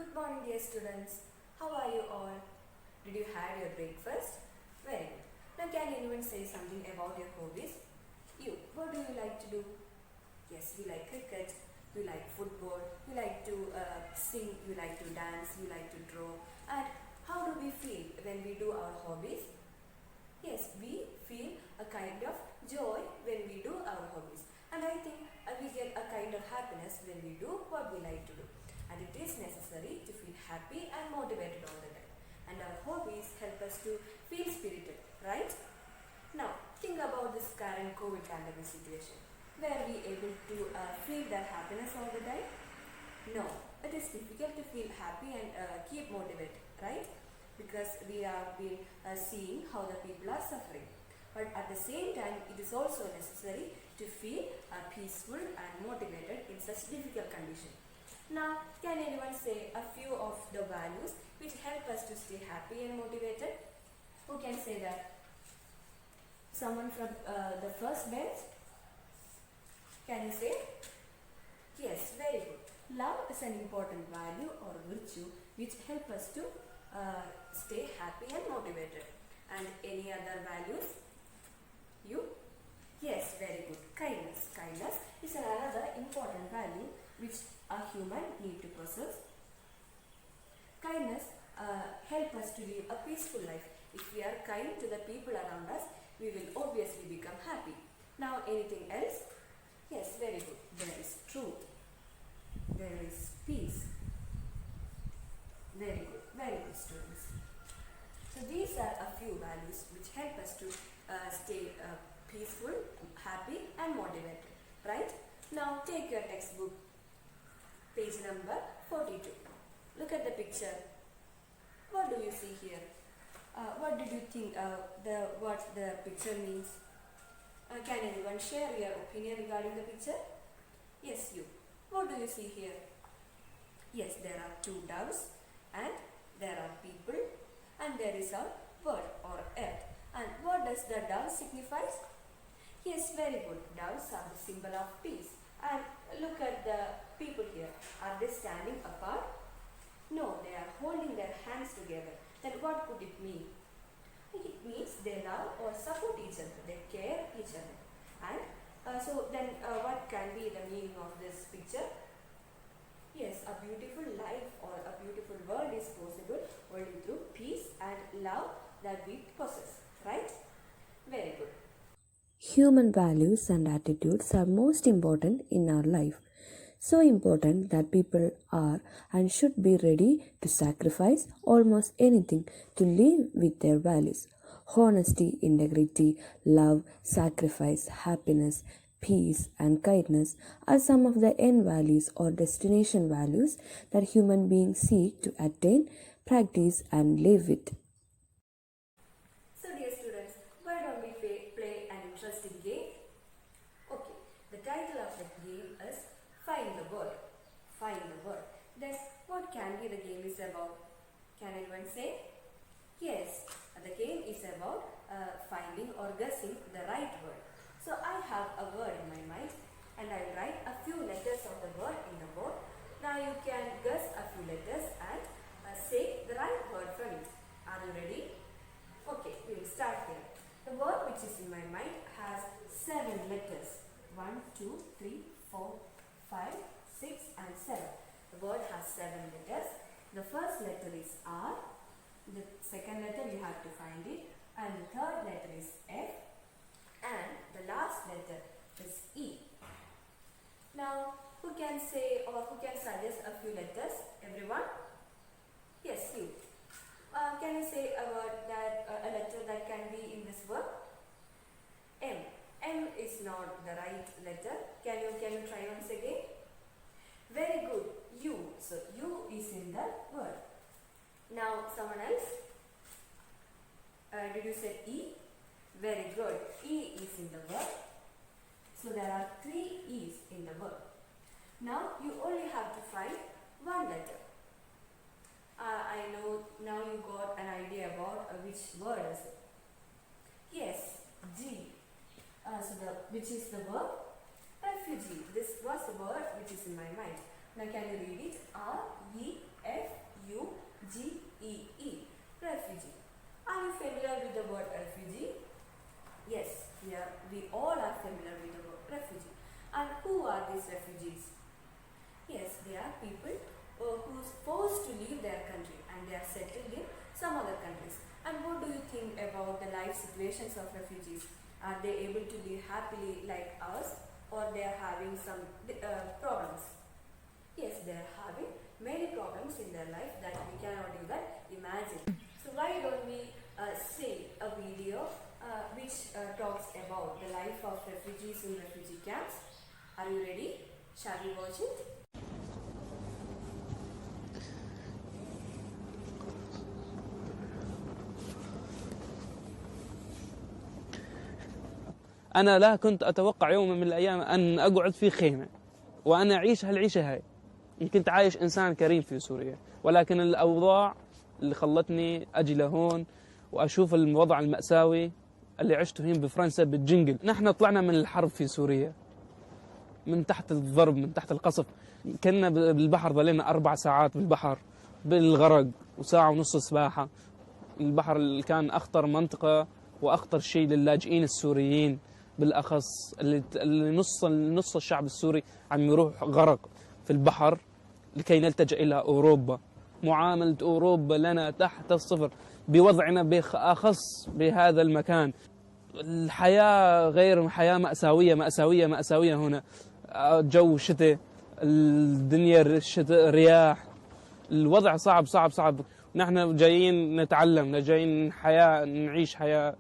Good morning, dear students. How are you all? Did you have your breakfast? Very good. Now, can anyone say something about your hobbies? You, what do you like to do? Yes, you like cricket, you like football, you like to sing, you like to dance, you like to draw. And how do we feel when we do our hobbies? Yes, we feel a kind of joy when we do our hobbies. And I think we get a kind of happiness when we do what we like to do. And it is necessary to feel happy and motivated all the time. And our hobbies help us to feel spirited, right? Now, think about this current COVID pandemic situation. Were we able to feel that happiness all the time? No, it is difficult to feel happy and keep motivated, right? Because we have been seeing how the people are suffering. But at the same time, it is also necessary to feel peaceful and motivated in such difficult conditions. Now, can anyone say a few of the values which help us to stay happy and motivated? Who can say that? Someone from the first bench? Can you say? Yes, very good. Love is an important value or virtue which help us to stay happy and motivated. And any other values? You? Yes, very good. Kindness. Kindness is another important value which a human need to possess. Kindness help us to live a peaceful life. If we are kind to the people around us, we will obviously become happy. Now, anything else? Yes, very good. There is truth. There is peace. Very good students. So these are a few values which help us to stay peaceful, happy and motivated, right? Now take your textbook, page number 42. Look at the picture. What do you see here? What did you think what the picture means? Can anyone share your opinion regarding the picture? Yes, you. What do you see here? Yes, there are two doves and there are people and there is a word or earth. And what does the dove signify? Yes, very good. Doves are the symbol of peace. And look at the people here. Are they standing apart? No, they are holding their hands together. Then what could it mean? It means they love or support each other. They care each other. And what can be the meaning of this picture? Yes, a beautiful life or a beautiful world is possible only through peace and love that we possess. Right? Very good. Human values and attitudes are most important in our life. So important that people are and should be ready to sacrifice almost anything to live with their values. Honesty, integrity, love, sacrifice, happiness, peace, and kindness are some of the end values or destination values that human beings seek to attain, practice, and live with. So dear students, why don't we play an interesting game? Okay, the title of the game is Find the Word. Find the word. Then what can be the game is about? Can anyone say? Yes, the game is about finding or guessing the right word. So I have a word in my mind and I will write a few letters of the word in the board. Now you can guess a few letters and say the right word from it. Are you ready? Okay, we will start here. The word which is in my mind has 7 letters. 1, 2, 3, 4, 5, 6 and 7. The word has 7 letters. The first letter is R. The second letter you have to find it. And the third letter is F. And the last letter is E. Now, who can say or who can suggest a few letters? Everyone? Yes, you. Can you say a word that a letter that can be in this word? M. M is not the right letter. Can you try once again? Very good. U. So U is in the word. Now someone else. Did you say E? Very good. E is in the word. So there are 3 E's in the word. Now you only have to find one letter. I know now you got an idea about which word is it. Yes, G. Which is the word? Refugee. This was the word which is in my mind. Now can you read it? R-E-F R-E-F-U-G-E-E, refugee. Are you familiar with the word refugee? Yes, we all are familiar with the word refugee. And who are these refugees? Yes, they are people who are forced to leave their country and they are settled in some other countries. And what do you think about the life situations of refugees? Are they able to live happily like us, or they are having some problems? Yes, they are having many problems in their life that we cannot even imagine. So why don't we see a video which talks about the life of refugees in refugee camps? Are you ready? Shall we watch it? أنا لا كنت أتوقع يوما من الأيام أن أقعد في خيمة وأنا أعيش هالعيشة هاي. كنت عايش إنسان كريم في سوريا، ولكن الأوضاع اللي خلتني أجي لهون وأشوف الوضع المأساوي اللي عشته هنا بفرنسا بالجنجل. نحن طلعنا من الحرب في سوريا، من تحت الضرب، من تحت القصف. كنا بالبحر، ظلينا 4 ساعات بالبحر بالغرق وساعة ونص سباحة. البحر اللي كان أخطر منطقة وأخطر شيء للاجئين السوريين بالأخص، اللي نص الشعب السوري عم يروح غرق في البحر لكي نلتجئ إلى أوروبا. معاملة أوروبا لنا تحت الصفر بوضعنا بأخص بهذا المكان. الحياة غير حياة مأساوية مأساوية مأساوية هنا. جو شتاء، الدنيا شتاء، رياح، الوضع صعب صعب صعب. نحن جايين نتعلم، جايين نعيش حياة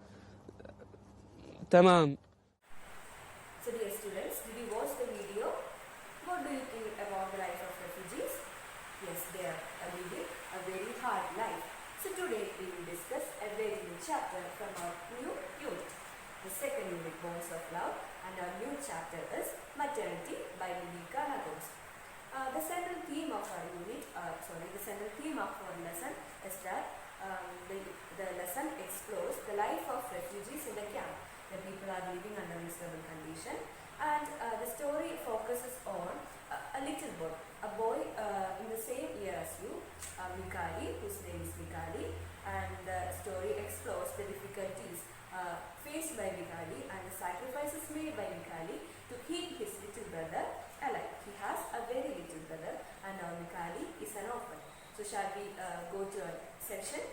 تمام. So dear students, did you watch the video? What do you think about the life of refugees? Yes, they are living a very hard life. So today we will discuss a very new chapter from our new unit. The second unit, Bonds of Love, and our new chapter is Maternity by Lilika Nakos. The central theme of our lesson is that the lesson explores the life of refugees in the camp. The people are living under miserable condition, and the story focuses on a little boy, a boy in the same year as you, Mikali, whose name is Mikali, and the story explores the difficulties faced by Mikali and the sacrifices made by Mikali to keep his little brother alive. He has a very little brother, and now Mikali is an orphan. So shall we go to a session?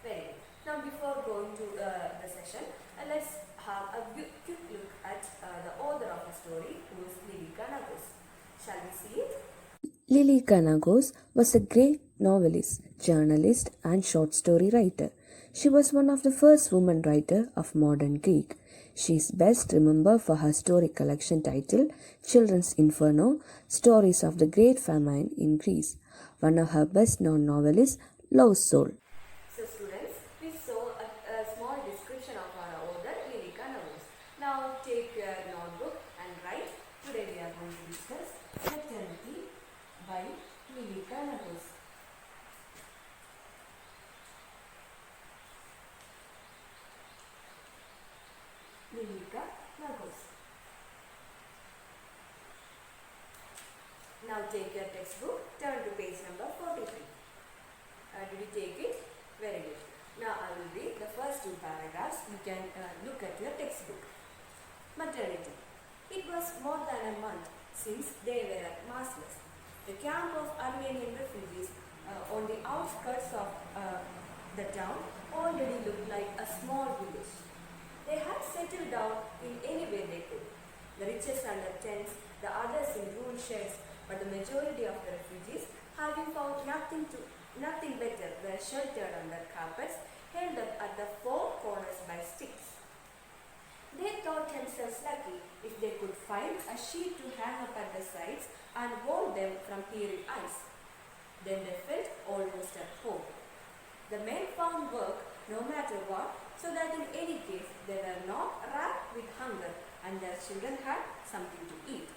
Very good. Now before going to the session, let's have a quick look at the author of the story, who is Lilika Nakos. Shall we see it? Lilika Nakos was a great novelist, journalist, and short story writer. She was one of the first women writers of modern Greek. She is best remembered for her story collection titled Children's Inferno, Stories of the Great Famine in Greece. One of her best known novels, Love's Soul. So students, we saw a small description of our author, Lilika Nakos. Now take your notebook and write. Today we are going to discuss Maternity by Lilika Nakos. Lilika Nakos. Now take your textbook, turn to page number 43. Did you take it? Very good. Now I will read the first 2 paragraphs. You can look at your textbook. Maternity. It was more than a month since they were massless. The camp of Armenian refugees on the outskirts of the town already looked like a small village. They had settled down in any way they could. The richest under tents, the others in ruined sheds, but the majority of the refugees, having found nothing better, were sheltered under carpets held up at the 4 corners by sticks. They thought themselves lucky if they could find a sheet to hang up at the sides and ward them from peering eyes. Then they felt almost at home. The men found work no matter what, so that in any case they were not racked with hunger and their children had something to eat.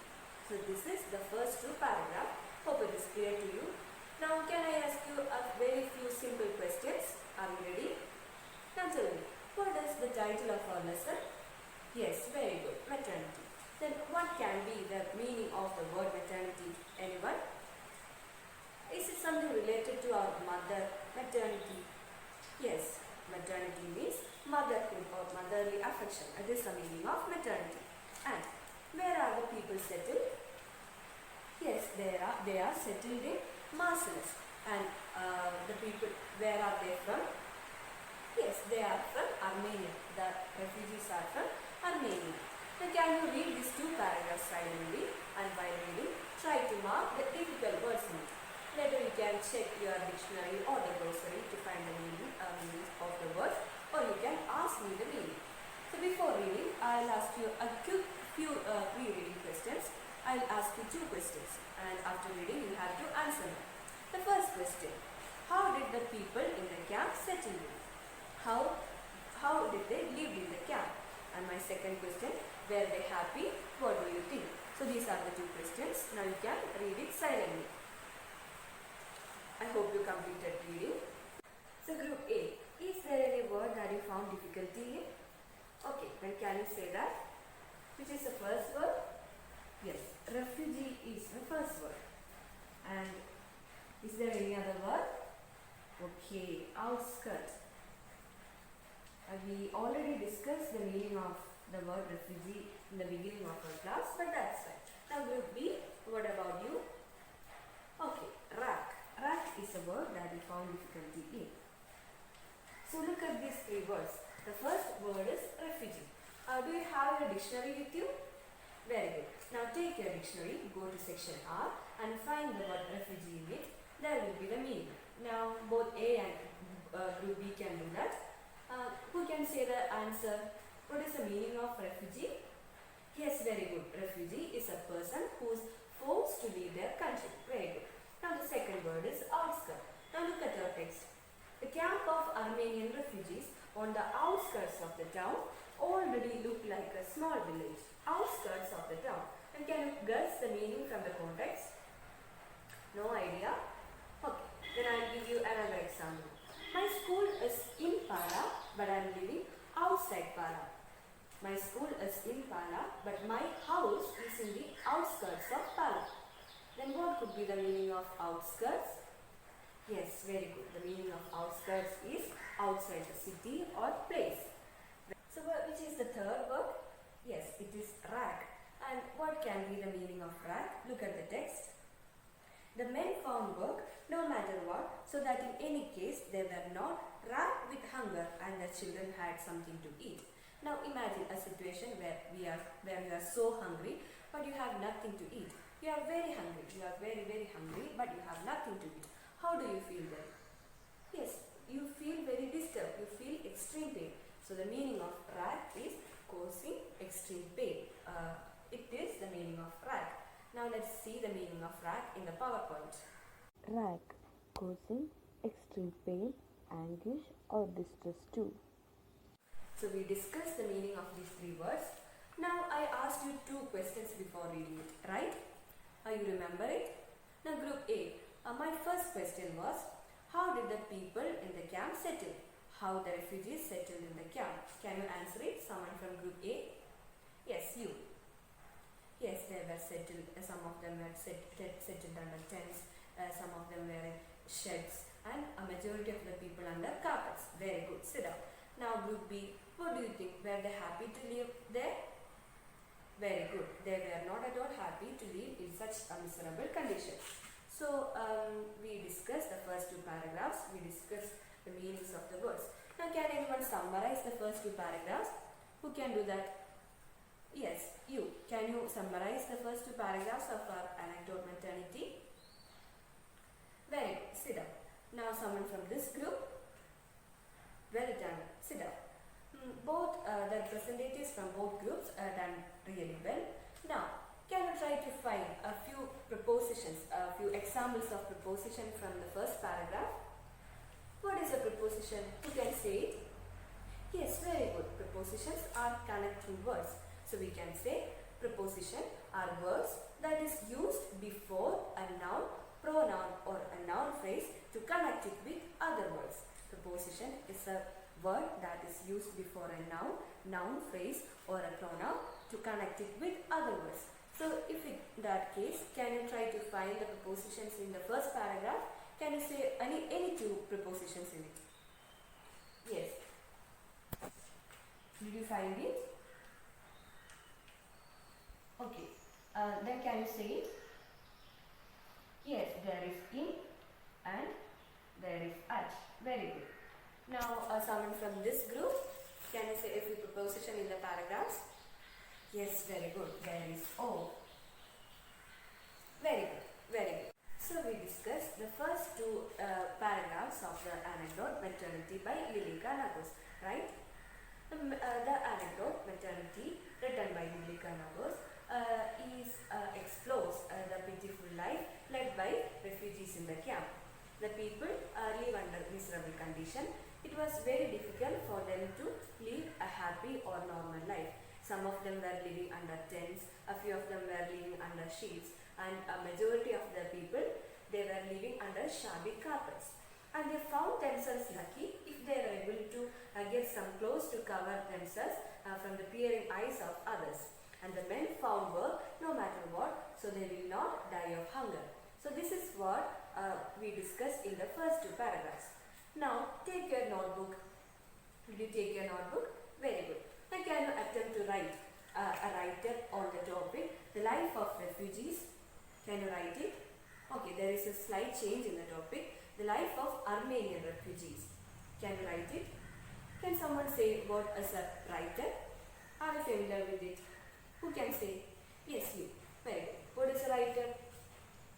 So this is the first 2 paragraphs. Hope it is clear to you. Now can I ask you a very few simple questions? Are you ready? Now tell me, what is the title of our lesson? Yes, very good. Maternity. Then what can be the meaning of the word maternity? Anyone? Is it something related to our mother, maternity. Yes, maternity means motherhood or motherly affection. That is the meaning of maternity. And where are the people settled? Yes, they are settled in Marcellus. And the people, where are they from? Yes, they are from Armenia. The refugees are from Armenia. Now can you read these two paragraphs silently, and while reading, try to mark the difficult words in it. Later you can check your dictionary or the glossary to find the meaning of the words, or you can ask me the meaning. So before reading, I'll ask you a quick few pre-reading questions. I'll ask you two questions, and after reading you have to answer them. The first question: how did the people in the camp settle in? How did they live in the camp? And my second question: were they happy? What do you think? So these are the two questions. Now you can read it silently. I hope you completed reading. So group A, is there any word that you found difficulty in? Okay, then can you say that? Which is the first word? Yes, refugee is the first word. And is there any other word? Okay, outskirt. We already discussed the meaning of the word refugee in the beginning of our class, but that's fine. Now group B, what about you? Okay, rack. Rack is a word that we found difficulty in. So look at these three words. The first word is refugee. Do you have your dictionary with you? Very good. Now take your dictionary, go to section R and find the word refugee in it. There will be the meaning. Now both A and group B can do that. Who can say the answer? What is the meaning of refugee? Yes, very good. Refugee is a person who is forced to leave their country. Very good. Now the second word is outskirt. Now look at your text. The camp of Armenian refugees on the outskirts of the town already look like a small village. Outskirts of the town. And can you guess the meaning from the context? No idea? Okay, then I'll give you another example. My school is in Para, but I am living outside Para. My school is in Para, but my house is in the outskirts of Para. Then what could be the meaning of outskirts? Yes, very good. The meaning of outskirts is outside the city or place. So which is the third word? Yes, it is rack. And what can be the meaning of rack? Look at the text. The men found work no matter what, so that in any case they were not racked with hunger and the children had something to eat. Now imagine a situation where you are so hungry, but you have nothing to eat. You are very hungry. You are very, very hungry, but you have nothing to eat. How do you feel then? Yes, you feel very disturbed. You feel extreme pain. So the meaning of rack is causing extreme pain. It is the meaning of rack. Now let's see the meaning of rack in the PowerPoint. Rack, causing extreme pain, anguish or distress too. So we discussed the meaning of these three words. Now I asked you two questions before reading it, right? You remember it? Now group A, my first question was, how did the people in the camp settle? How the refugees settled in the camp? Can you answer it? Someone from group A? Yes, you. Yes, they were settled. Some of them were settled under tents. Some of them were in sheds. And a majority of the people under carpets. Very good. Sit down. Now group B, what do you think? Were they happy to live there? Very good. They were not at all happy to live in such a miserable condition. So we discussed the first two paragraphs. We discussed the meanings of the words. Now can anyone summarize the first two paragraphs? Who can do that? Yes, you. Can you summarize the first two paragraphs of our anecdote maternity? Very good. Sit down. Now someone from this group. Well done. Sit down. Both the representatives from both groups are done really well. Now, can you try to find a few prepositions, a few examples of preposition from the first paragraph? What is a preposition? Who can say it? Yes, very good. Prepositions are connecting words. So we can say preposition are words that is used before a noun, pronoun or a noun phrase to connect it with other words. Preposition is a word that is used before a noun phrase or a pronoun to connect it with other words. So if in that case, can you try to find the prepositions in the first paragraph? Can you say any two prepositions in it? Yes. Did you find it? Okay. Then can you say it? Yes, there is in and there is at. Very good. Now someone from this group, can you say a few preposition in the paragraphs? Yes, very good. There is O. Very good. Very good. So we discussed the first two paragraphs of the anecdote Maternity by Lilika Nakos, right? The anecdote Maternity, written by Lilika Nakos, explores the pitiful life led by refugees in the camp. The people live under miserable condition. It was very difficult for them to live a happy or normal life. Some of them were living under tents, a few of them were living under sheets, and a majority of the people, they were living under shabby carpets. And they found themselves lucky if they were able to get some clothes to cover themselves from the peering eyes of others. And the men found work no matter what, so they will not die of hunger. So this is what we discussed in the first two paragraphs. Now take your notebook. Did you take your notebook? Very good. Now can you attempt to write a write-up on the topic, the life of refugees? Can you write it? Okay, there is a slight change in the topic, the life of Armenian refugees. Can you write it? Can someone say what is a write-up? Are you familiar with it? Who can say? Yes, you. Very good. What is a write-up?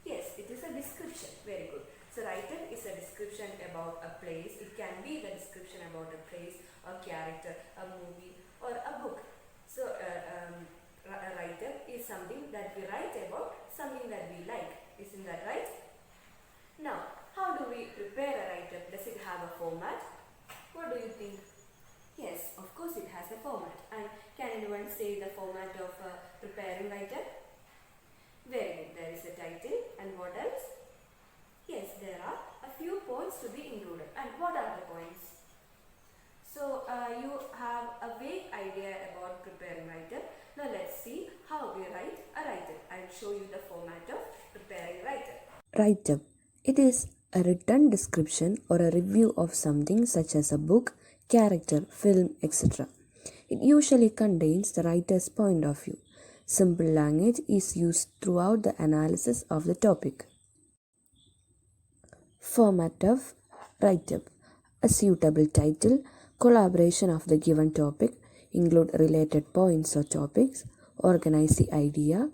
Yes, it is a description. Very good. So write-up is a description about a place. It can be the description about a place, a character, a movie, or a book. So a write-up is something that we write about something that we like. Isn't that right? Now, how do we prepare a write-up? Does it have a format? What do you think? Yes, of course it has a format. And can anyone say the format of preparing write-up? Very good. There is a title. And what else? Yes, there are a few points to be included. And what are the points? So you have a vague idea about preparing write-up. Now let's see how we write a write-up. I'll show you the format of preparing write-up. Write-up. It is a written description or a review of something such as a book, character, film, etc. It usually contains the writer's point of view. Simple language is used throughout the analysis of the topic. Format of write-up. A suitable title, collaboration of the given topic, include related points or topics, organize the idea,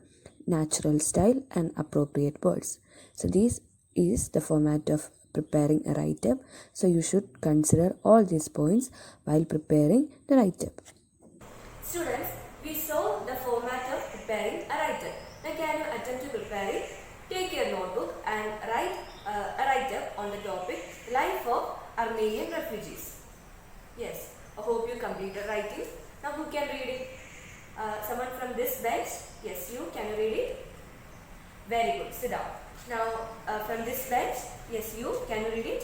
natural style and appropriate words. So this is the format of preparing a write-up. So you should consider all these points while preparing the write-up. Students, we saw the format of preparing a write-up. Now can you attempt to prepare it? Take your notebook and write a write-up on the topic, Life of Armenian Refugees. Yes, I hope you completed writing. Now who can read it? Someone from this bench? Yes, you. Can you read it? Very good. Sit down. Now from this bench? Yes, you. Can you read it?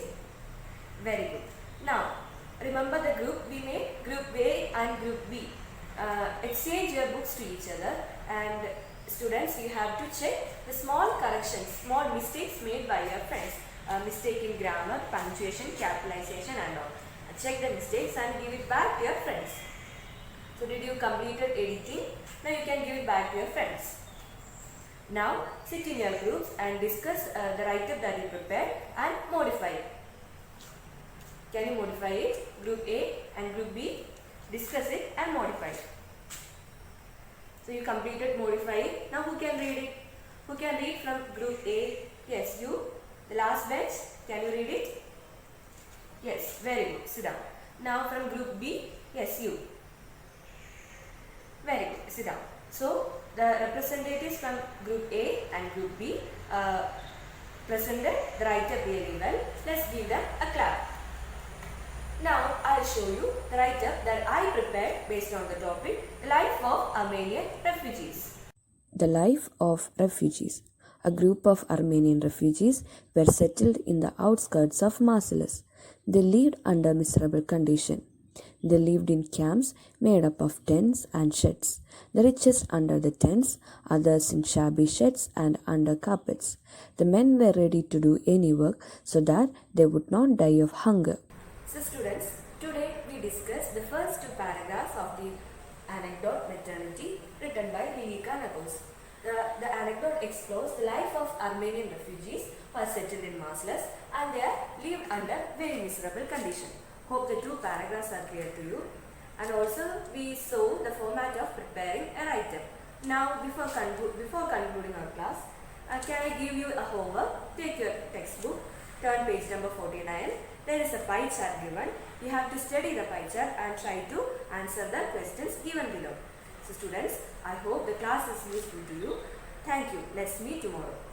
Very good. Now remember the group we made? Group A and Group B. Exchange your books to each other, and students, you have to check the small corrections, small mistakes made by your friends. Mistake in grammar, punctuation, capitalization and all. Check the mistakes and give it back to your friends. So did you completed editing? Now you can give it back to your friends. Now sit in your groups and discuss the write-up that you prepared and modify it. Can you modify it? Group A and Group B, discuss it and modify it. So you completed modifying. Now who can read it? Who can read from Group A? Yes, you. The last bench. Can you read it? Yes, very good. Sit down. Now from Group B. Yes, you. Very good. Sit down. So the representatives from Group A and Group B presented the write-up really well. Let's give them a clap. Now I'll show you the write-up that I prepared based on the topic, the life of Armenian refugees. The life of refugees. A group of Armenian refugees were settled in the outskirts of Marcellus. They lived under miserable conditions. They lived in camps made up of tents and sheds, the richest under the tents, others in shabby sheds and under carpets. The men were ready to do any work so that they would not die of hunger. So students, today we discuss the first two paragraphs of the anecdote Maternity written by Lilika Nakos. The anecdote explores the life of Armenian refugees who are settled in Maslas and they are lived under very miserable conditions. Hope the two paragraphs are clear to you. And also we saw the format of preparing a write-up. Now before concluding our class, can I give you a homework? Take your textbook, turn page number 49. There is a pie chart given. You have to study the pie chart and try to answer the questions given below. So students, I hope the class is useful to you. Thank you. Let's meet tomorrow.